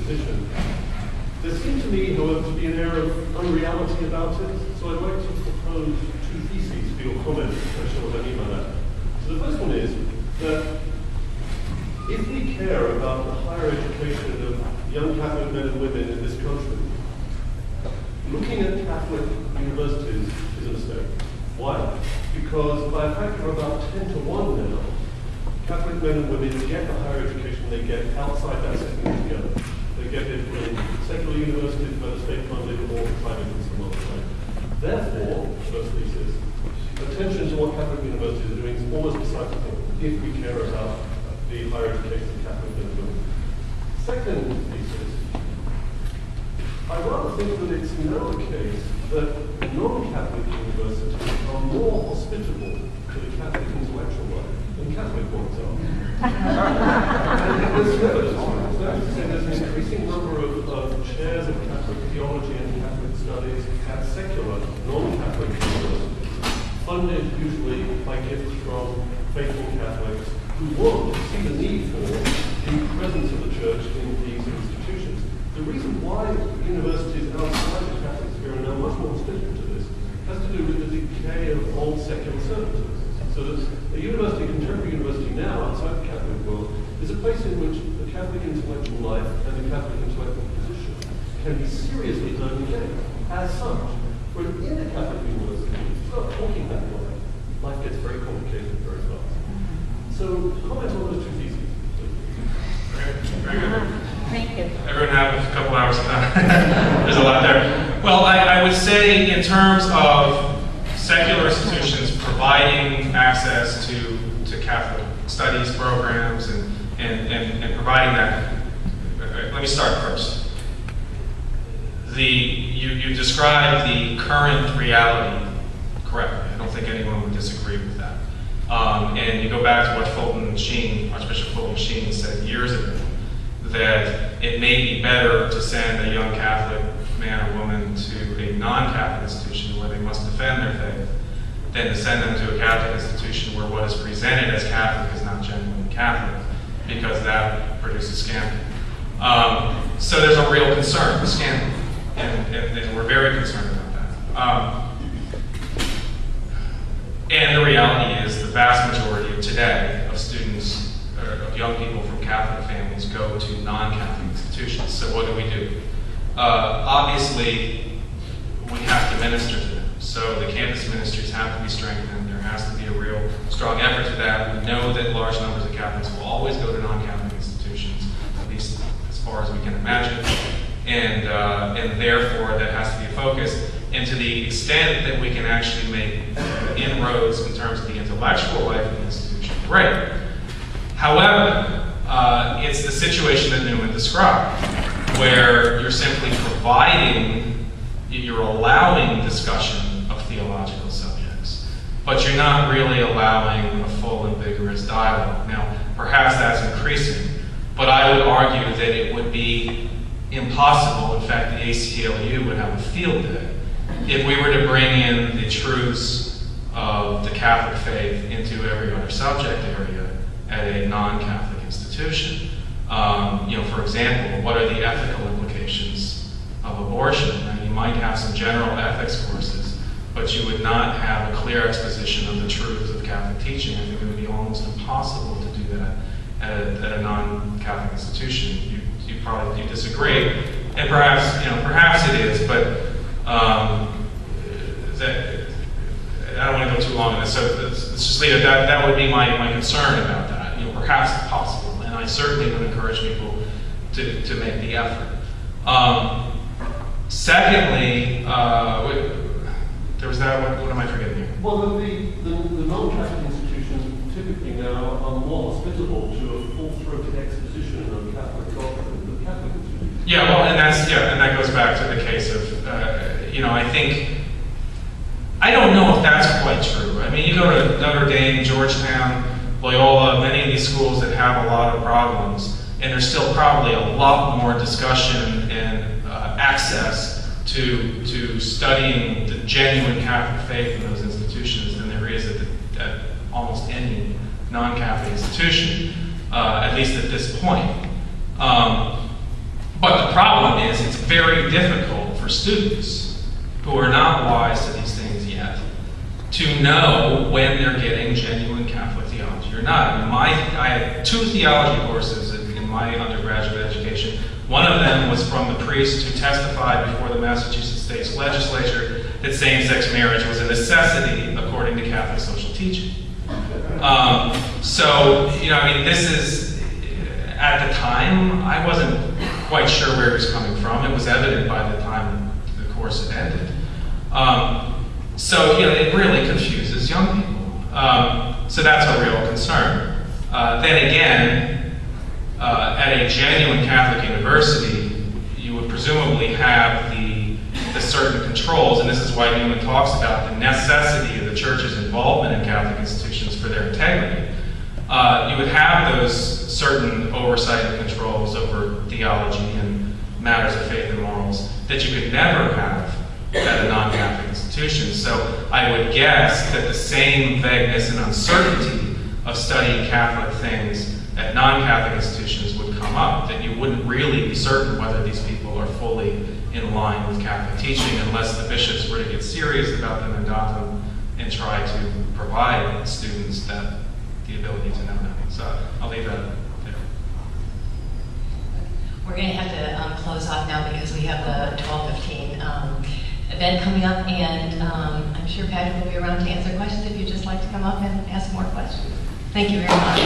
position. There seems to me, however, to be an air of unreality about it, so I'd like to propose two theses for your comment, especially what I mean by that. So the first one is that if we care about the higher education of young Catholic men and women in this country, looking at Catholic universities is a mistake. Why? Because by a factor of about 10 to 1 now, Catholic men and women get the higher education they get outside that setting together. They get it in secular universities, whether state-funded or private in some other way. Therefore, first thesis, attention to what Catholic universities are doing is almost beside the point if we care about the higher education of Catholic men and women. Second thesis, I rather think that it's now the case that non-Catholic universities are more hospitable to the Catholic intellectual life than Catholic ones are. And there's evidence for it. There's an increasing number of chairs of Catholic theology and Catholic studies at secular, non-Catholic universities, funded usually by gifts from faithful Catholics who want to see the need for the presence of the Church in these institutions. The reason why universities outside the Catholic sphere are now much more hospitable to this has to do with the decay of old secular services. So that a university, a contemporary university now, outside the Catholic world, is a place in which the Catholic intellectual life and the Catholic intellectual position can be seriously engaged. As such, where in a Catholic university, if you start talking that way, life gets very complicated very fast. So, comment on those two theses. Very good. Thank you. Everyone have a couple hours of time. There's a lot there. Well, I would say in terms of secular institutions providing access to Catholic studies programs and providing that, let me start first. You described the current reality correctly. I don't think anyone would disagree with that. And you go back to what Fulton Sheen, Archbishop Fulton Sheen said years ago, that it may be better to send a young Catholic man or woman to a non-Catholic institution where they must defend their faith than to send them to a Catholic institution where what is presented as Catholic is not genuinely Catholic, because that produces scandal. So there's a real concern with scandal, and we're very concerned about that. And the reality is the vast majority of today of students, of young people from Catholic families go to non-Catholic institutions. So what do? Obviously, we have to minister to them. So the campus ministries have to be strengthened. There has to be a real strong effort to that. We know that large numbers of Catholics will always go to non-Catholic institutions, at least as far as we can imagine. And therefore, that has to be a focus. And to the extent that we can actually make inroads in terms of the intellectual life of the institution, great. However, it's the situation that Newman described, where you're simply providing, you're allowing discussion of theological subjects, but you're not really allowing a full and vigorous dialogue. Now, perhaps that's increasing, but I would argue that it would be impossible, in fact, the ACLU would have a field day, if we were to bring in the truths of the Catholic faith into every other subject area at a non-Catholic institution. For example, what are the ethical implications of abortion? And you might have some general ethics courses, but you would not have a clear exposition of the truths of Catholic teaching. I think it would be almost impossible to do that at a non-Catholic institution. You probably disagree, and perhaps it is, but I don't want to go too long on this, so let's just leave it. That would be my concern about that. Perhaps it's possible, and I certainly would encourage people to make the effort. Secondly, there was that. What am I forgetting here? Well, the non-Catholic institutions typically now are more hospitable to a full-throated exposition of Catholic doctrine than Catholic institutions. Yeah, well, and that goes back to the case of I think. I don't know if that's quite true. I mean, you go to Notre Dame, Georgetown, Loyola, many of these schools that have a lot of problems, and there's still probably a lot more discussion and access to studying the genuine Catholic faith in those institutions than there is at almost any non-Catholic institution, at least at this point. But the problem is it's very difficult for students who are not wise to these things yet to know when they're getting genuine Catholic theology or not. I had 2 theology courses in my undergraduate education. One of them was from the priest who testified before the Massachusetts State Legislature that same-sex marriage was a necessity according to Catholic social teaching. This is, at the time, I wasn't quite sure where it was coming from. It was evident by the time the course had ended. It really confuses young people. So that's a real concern. Then again, at a genuine Catholic university, you would presumably have the certain controls, and this is why Newman talks about the necessity of the Church's involvement in Catholic institutions for their integrity. You would have those certain oversight and controls over theology and matters of faith and morals that you could never have at a non-Catholic institution. So I would guess that the same vagueness and uncertainty of studying Catholic things at non-Catholic institutions would come up, that you wouldn't really be certain whether these people are fully in line with Catholic teaching unless the bishops were to get serious about them and adopt them and try to provide students the ability to know them. So I'll leave that there. We're going to have to close off now because we have the 12:15 event coming up, and I'm sure Patrick will be around to answer questions if you'd just like to come up and ask more questions. Thank you very much.